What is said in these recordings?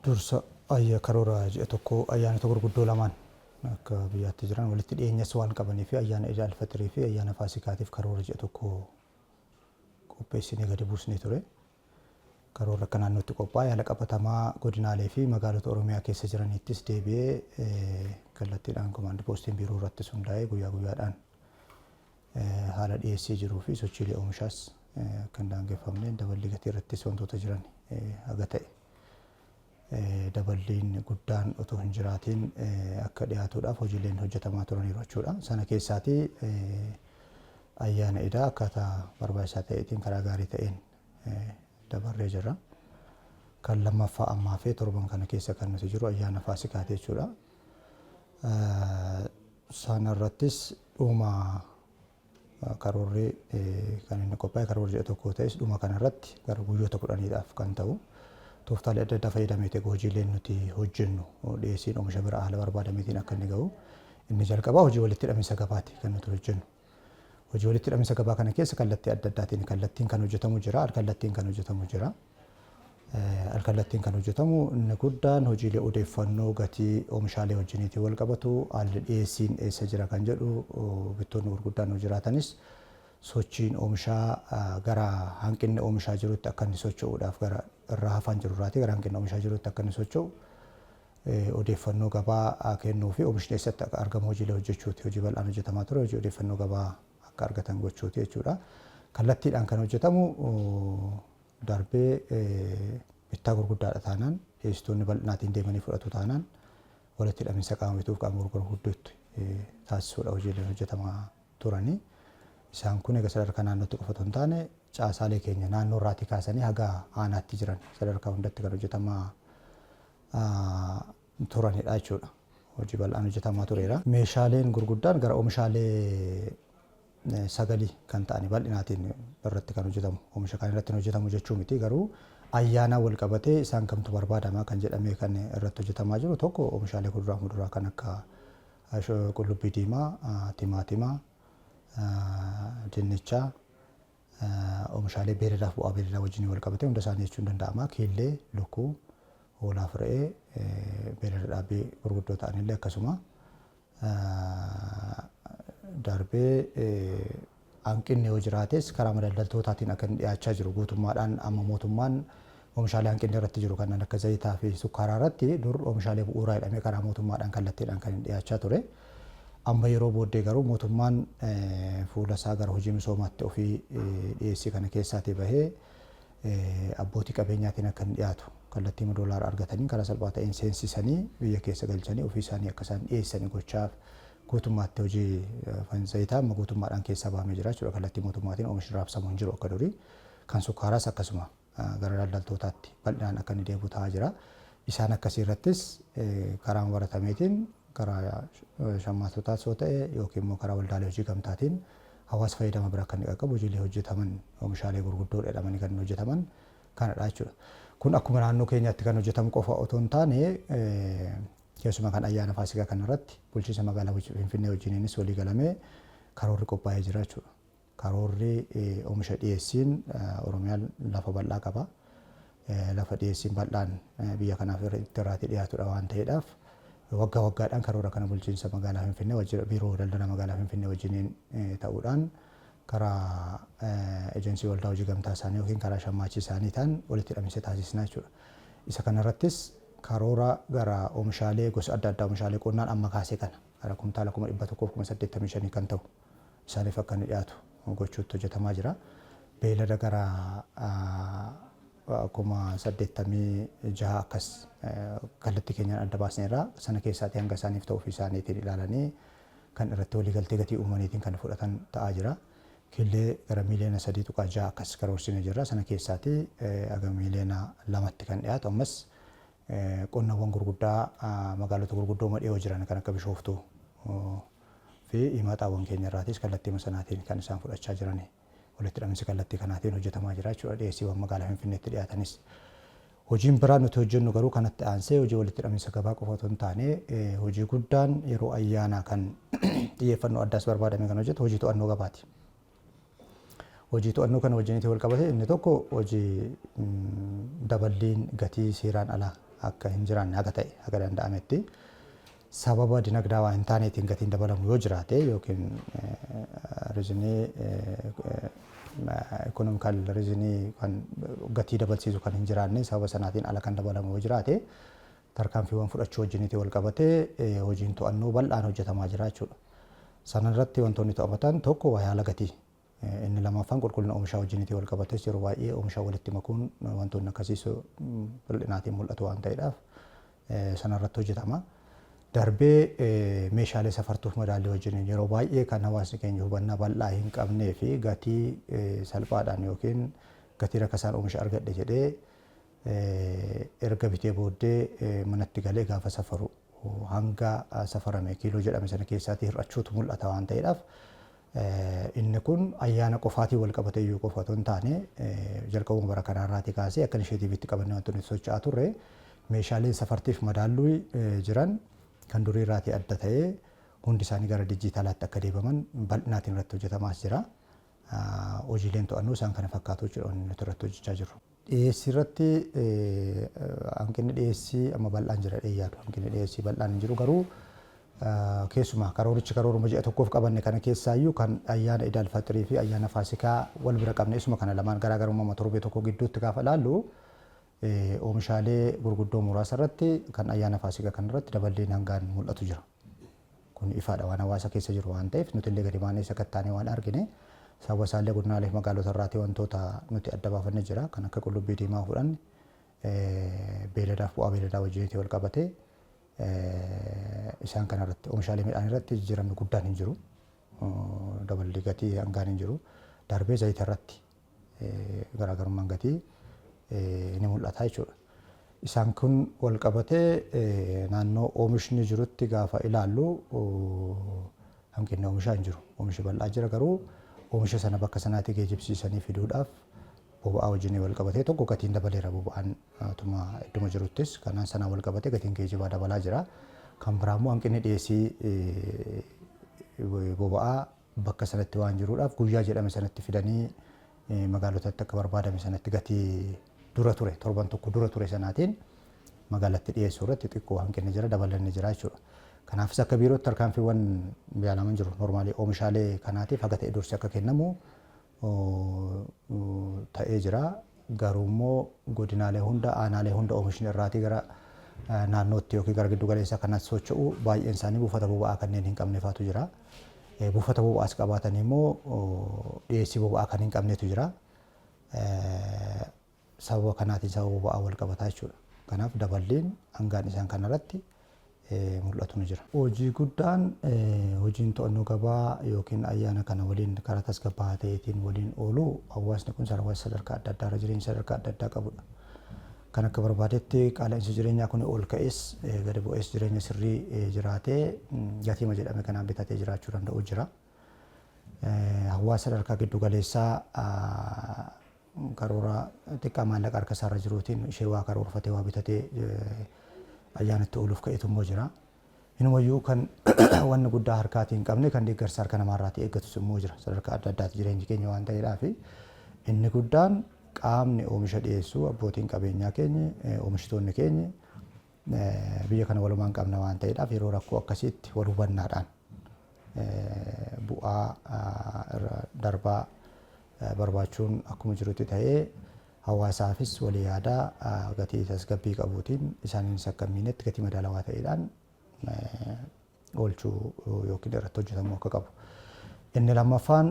dursa karoora ji'a tokko ayyaanota gurguddoo lamaan akka biyyaatti jiran walitti dhiyeenyas waan qabanii fi ayyaana Iid al-Fitrii fi ayyaana Faasikaatiif karoora ji'a tokko qopheessinee gadi buusnee ture. Karoora akka naannootti qophaa'e haala qabatamaa godinaalee fi magaalota Oromiyaa keessa jiranittis deebi'ee kallattiidhaan komaandi poostiin biiroo irratti hundaa'ee guyyaa guyyaadhaan haala dhiyeessii jiruu fi sochiilee oomishaas kan daangeffamne daballii gatii irrattis wantoota jiran haga ta'e daballiin guddaan otoo hin jiraatiin akka dhiyaatuudhaaf hojiileen hojjetamaa turaniiru jechuudha. Sana keessaatii ayyaana Iidaa akkaataa barbaachisaa ta'eetiin karaa gaarii ta'een dabarree jirra. Kan lammaffaa ammaa fi torban kana keessa kan nuti jiru ayyaana Faasikaati jechuudha. Sana irrattis dhuma karoorri kan inni qophaa'e karoora ji'a tokko ta'es dhuma kana irratti gara guyyoota 10dhaaf kan ta'u tooftaalee adda addaa fayyadameetee hojiileen nuti hojjennu dhiyeessiin oomisha bira haala barbaadameetiin akka inni ga'u inni jalqabaa hojii walitti hidhamiinsa gabaati kan nuti hojjennu. Hojii walitti hidhamiinsa gabaa kana keessa kallattii adda addaatiin kallattiin kan hojjetamu jira, alkallattiin kan hojjetamu jira. Alkallattiin kan hojjetamu inni guddaan hojiilee odeeffannoo gatii oomishaalee wajjiniitiin wal qabatu haalli dhiyeessiin eessa jira kan jedhu bittoonni gurguddaan nu jiraatanis sochiin oomishaa gara hanqinni oomishaa jirutti akka inni socho'uudhaaf gara irraa hafaan jirurraati gara hanqinni oomishaa jirutti akka inni socho'u odeeffannoo gabaa kennuu fi oomishni eessatti akka argamu hojiilee hojjechuuti. Hojii bal'aan hojjetamaa ture hojii odeeffannoo gabaa akka argatan gochuuti jechuudha. Kallattiidhaan kan hojjetamu darbee bittaa gurguddaadha taanaan dhiyeessitoonni bal'inaatiin deemanii fudhatu taanaan walitti hidhamiinsa qaama bituuf qaama gurguru guddaatti taasisuudha hojiileen hojjetamaa turanii. Isaan kun egaa sadarkaa naannootti qofa otoo hin taane caasaalee keenya naannoo irraatii kaasanii haga aanaatti jiran sadarkaa hundatti kan hojjetamaa turanidha jechuudha. Hojii bal'aan hojjetamaa tureera. Meeshaaleen gurguddaan gara oomishaalee sagalii kan ta'anii bal'inaatiin irratti kan hojjetamu oomisha kan irratti hojjetamu jechuu miti garuu ayyaana wal qabatee isaan kamtu barbaadama kan jedhamee kan irratti hojjetamaa jiru tokko oomishaalee kuduraa muduraa kan akka qullubbii diimaa, timaatima, dinnichaa, oomishaalee beeladaaf bu'aa beeladaa wajjin wal qabatee hunda isaanii jechuun danda'ama. Kiillee, lukkuu, hoolaaf re'ee, beelada dhaabbii gurguddoo ta'anillee akkasuma darbee hanqinni yoo jiraates karaa daldaltootaatiin akka inni dhiyaachaa jiru guutummaadhaan amma mootummaan oomishaalee hanqinni irratti jiru kanneen akka zayitaa fi sukkaaraa irratti dur oomishaalee bu'uuraa jedhamee karaa mootummaadhaan kallattiidhaan kan inni dhiyaachaa ture. Amma yeroo booddee garuu mootummaan fuula isaa gara hojii misoomaatti ofii dhiyeessii kana keessaatii bahee abbootii qabeenyaatiin akka inni dhiyaatu kallattii doolaara argatanii karaa salphaa ta'een seensisanii biyya keessa galchanii ofii isaanii akka isaan dhiyeessanii gochaaf guutummaatti hojii zayitaa amma guutummaadhaan keessaa bahamee jira jechuudha. Kallattii mootummaatiin oomishni raabsamu hin jiru akka durii kan sukkaaraas akkasuma gara daldaltootaatti bal'inaan akka inni deebi'u ta'aa jira. Isaan akkasii irrattis karaa baratameetiin karaa shammaatotaas yoo ta'e yookiin immoo karaa waldaalee hojii gamtaatiin hawaasa fayyadama bira akka inni qaqqabu hojiilee hojjetaman oomishaalee gurguddoo jedhamanii kan hojjetaman kanadha jechuudha. Kun akkuma naannoo keenyaatti kan hojjetamu qofa otoo hin taane keessumaa kan ayyaana Faasikaa kanarratti bulchiinsa magaalaa Finfinnee wajjiniinis walii galamee karoorri qophaa'ee jira jechuudha. Karoorri oomisha dhiyeessiin Oromiyaan lafa bal'aa qaba. Lafa dhiyeessiin bal'aan biyya kanaaf irraatii dhiyaatudha waan ta'eedhaaf waggaa waggaadhaan karoora kana bulchiinsa magaalaa Finfinnee wajjin biiroo daldala magaalaa Finfinnee wajjiniin ta'uudhaan karaa ejensii waldaa hojii gamtaa isaanii yookiin karaa shammaachi isaanii ta'an walitti hidhamiinsa taasisnaa jechuudha. Isa kanarrattis karoora gara oomishaalee gosa adda addaa oomishaalee qonnaan amma kaasee kana gara kumtaala 185 kan ta'u isaaniif akka inni dhiyaatu gochuutti hojjetamaa jira. Beelada gara 86 akkas kallattii keenyaan adda baasneerra sana keessaatii hanga isaaniif ta'uu fi isaaniitiin ilaalanii kan irratti waliigaltee gatii uumaniitiin kan fudhatan ta'aa jira. Kiillee gara miiliyoona 3.6 akkas karoorsinee jirra. Sana keessaatii aga miiliyoona 2tti kan dhiyaatu ammas qonnawwan gurguddaa magaalota gurguddoo madhiyoo jiran kan akka Bishooftuu fi himaxaawwan keenya irraatis kallattii sanaatiin kan isaan fudhachaa jiran walitti hidhamiinsa kallattii kanaatiin hojjetamaa jira jechuudha. Dhiyeessiiwwan magaalaa Finfinneetti dhiyaatanis. Hojiin biraan nuti hojjennu garuu kanatti aansee hojii walitti hidhamiinsa gabaa qofa otoo hin taane hojii guddaan yeroo ayyaanaa kan xiyyeeffannoo addaas barbaadame kan hojjetu hojii to'annoo gabaati. hojii to'annoo kana wajjinitti wal qabate inni tokko hojii daballiin gatii seeraan alaa akka hin jiraanne haga ta'e haga danda'ametti sababa dinagdaawaa hin taaneetiin gatiin dabalamu yoo jiraate yookiin riizinii ekonomikaal riizinii kan gatii dabalsiisu kan hin jiraanne sababa sanaatiin ala kan dabalamu yoo jiraate tarkaanfiiwwan fudhachuu wajjiniitii wal qabatee hojiin to'annoo bal'aan hojjetamaa jira jechuudha. Sanarratti wantoonni to'amatan tokko waa haala gatii. Inni lamaffaan qulqullina oomishaa wajjiniitii wal qabates yeroo baay'ee oomisha walitti makuun wantoonni akkasiis bal'inaatiin mul'atu waan ta'eedhaaf sanarratti hojjetama. Darbee meeshaalee safartuuf madaalii wajjin yeroo baay'ee kan hawaasni keenya hubannaa bal'aa hin qabnee fi gatii salphaadhaan yookiin gatii rakkasaan oomisha argadhe jedhee erga bitee booddee manatti galee gaafa safaru hanga safarame kiiloo jedhame sana keessatti hir'achuutu mul'ata waan ta'eedhaaf inni kun ayyaana qofaatii wal qabate iyyuu qofa otoo hin taane jalqabuma bara kanaarraati kaasee akka initiatiivitti qabannee wantoonni socho'aa turre meeshaaleen safartiif madaalluu jiran kan durii irraatii adda ta'ee hundi isaanii gara dijitaalaatti akka deebi'aman bal'inaatiin irratti hojjetamaa jira. Hojiileen to'annoo isaan kana fakkaatu jechuudha nuti irratti hojjechaa jirru. Dhiyeessii irratti hanqinni dhiyeessii amma bal'aan jira dheeyyaadha. Hanqinni dhiyeessii bal'aan hin jiru garuu keessumaa karooruma ji'a tokkoof qabanne kana keessaayyuu kan ayyaana Iid al-Fixrii fi ayyaana Faasikaa wal bira qabne isuma kana lamaan garaagarummaa torbee tokko gidduutti gaafa ilaallu oomishaalee gurguddoo muraasa irratti kan ayyaana Faasikaa kan irratti daballeen hangaan mul'atu jira. Kun ifaadha waan hawaasa keessa jiru waan ta'eef nuti illee gadi baanee sakattaanee waan argine sababa isaallee godinaalee fi magaalota irraatii wantoota nuti adda baafannee jira kan akka qullubbii diimaa fudhanne beeladaaf bu'aa beeladaa wajjiniitii wal qabatee isaan kanarratti oomishaalee midhaan irratti jijjiiramni guddaan hin jiru. Daballi gatii hangaan hin jiru. Darbee zayita irratti garaagarummaan gatii ni mul'ata jechuudha. Isaan kun wal qabatee naannoo oomishni jirutti gaafa ilaallu hanqinni oomishaa hin jiru. Oomishi bal'aa jira garuu oomisha sana bakka sanaatti geejjibsiisanii fiduudhaaf boba'aa wajjin wal qabatee tokko gatiin dabaleera boba'aan tuma idduma jiruttis kanaan sanaan wal qabatee gatiin geejjibaa dabalaa jira. Kan biraa immoo hanqinni dhiyeessii boba'aa bakka sanatti waan jiruudhaaf guyyaa jedhame sanatti fidanii magaalotatti akka barbaadame sanatti gatii dura ture torban tokko dura ture sanaatiin magaalatti dhiyeessuu irratti xiqqoo hanqinni jira dabalanni jira jechuudha. Kanaafis akka biirootti tarkaanfiiwwan yaalaman jiru normaalii oomishaalee kanaatiif haga ta'e dursi akka kennamu ta'ee jira. Garuu immoo godinaalee hunda aanaalee hunda oomishni irraatii gara naannootti yookiin gara giddu galeessaa kanatti socho'u baay'een isaanii buufata boba'aa kanneen hin qabneefatu jira. Buufata boba'aas qabaatanii immoo dhiyeessii boba'aa kan hin qabnetu jira. Sababa kanaatiin sababa boba'aa wal qabataa jechuudha. Kanaaf daballeen hangaan isaan kanarratti mul'atu ni jira. Hojii guddaan hojiin to'annoo gabaa yookiin ayyaana kana waliin karaa tasgabbaa'aa ta'eetiin waliin oolu hawaasni kun hawaasa sadarkaa adda addaa irra jireenya sadarkaa adda addaa qabudha. Kan akka barbaadetti qaala'insi jireenyaa kun ol ka'es gadi bu'es jireenya sirrii jiraatee gatiima jedhame kanaan bitatee jiraachuu danda'u jira. Hawaasa sadarkaa giddu galeessaa karoora xiqqaa maallaqa harka isaarra jiruutiin ishee waa karoorfatee waa bitatee ayyaanatti ooluuf ka'etu immoo jira. Inumayyuu kan wanni guddaa harkaatii hin qabne kan deeggarsa harka namaarraatii eeggatus immoo jira. Sadarkaa adda addaatti jireenyi keenya waan ta'eedhaaf inni guddaan qaamni oomisha dhiyeessu abbootiin qabeenyaa keenya oomishtoonni keenya biyya kana walumaan qabna waan ta'eedhaaf yeroo rakkoo akkasiitti wal hubannaadhaan bu'aa darbaa barbaachuun akkuma jirutti ta'ee hawaasaafis walii yaadaa gatii tasgabbii qabuutiin isaaniinis akka hin miinetti gatii madaalawaa ta'eedhaan oolchuu yookiin irratti hojjetamuu akka qabu. Inni lammaffaan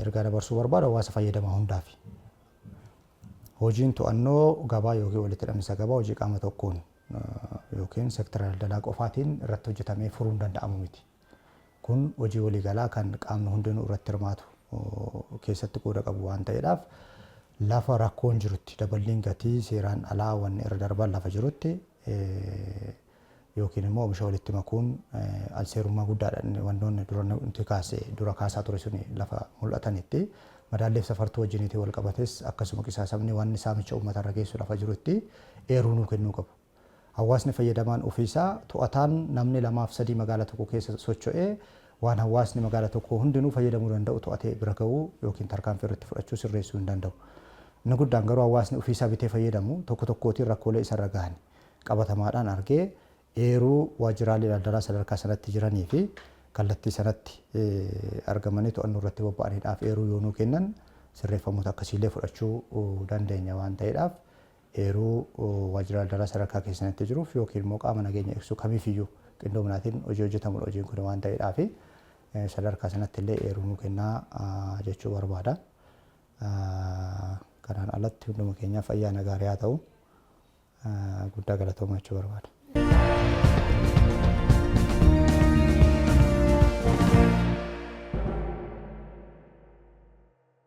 ergaa dabarsuu barbaadu hawaasa fayyadamaa hundaaf. Hojiin to'annoo gabaa yookiin walitti hidhamisa gabaa hojii qaama tokkoon yookiin seektara daldalaa qofaatiin irratti hojjetamee furuun danda'amu miti. Kun hojii waliigalaa kan qaamni hundinuu irratti hirmaatu keessatti qooda qabu waan ta'eedhaaf lafa rakkoon jirutti daballiin gatii seeraan alaa wanni irra darban lafa jirutti yookiin immoo oomisha walitti makuun alseerummaa guddaadhaan wantoonni dura kaasaa ture suni lafa mul'atanitti madaalleef safartuu wajjiniitii wal qabates akkasuma qisaasamni wanni saamicha uummatarra geessu lafa jirutti eeruu nuu kennuu qabu. Hawaasni fayyadamaan ofiisaa to'ataan namni 2-3 magaalaa tokko keessa socho'ee waan hawaasni magaalaa tokko hundinuu fayyadamuu danda'u to'atee bira ga'uu yookiin tarkaanfii irratti fudhachuu sirreessuu hin danda'u. Inni guddaan garuu hawaasni ofiisaa bitee fayyadamu tokko tokkootiin rakkoolee isarra gahan qabatamaadhaan argee eeruu waajjiraalee daldalaa sadarkaa sanatti jiranii fi kallattii sanatti argamanii to'annoo irratti bobba'aniidhaaf eeruu yoonuu kennan sirreeffamoota akkasiillee fudhachuu dandeenya waan ta'eedhaaf eeruu waajjira daldalaa sadarkaa keessatti jiruuf yookiin immoo qaama nageenya eegsisuu kamiifiyyuu qindoominaatiin hojii hojjetamudha hojiin kun waan ta'eedhaaf sadarkaa sanatti illee eeruu nuu kennaa jechuu barbaada. Kanaan alatti hunduma keenyaaf ayyaana gaarii haa ta'u guddaa galatoomaa jechuu barbaada.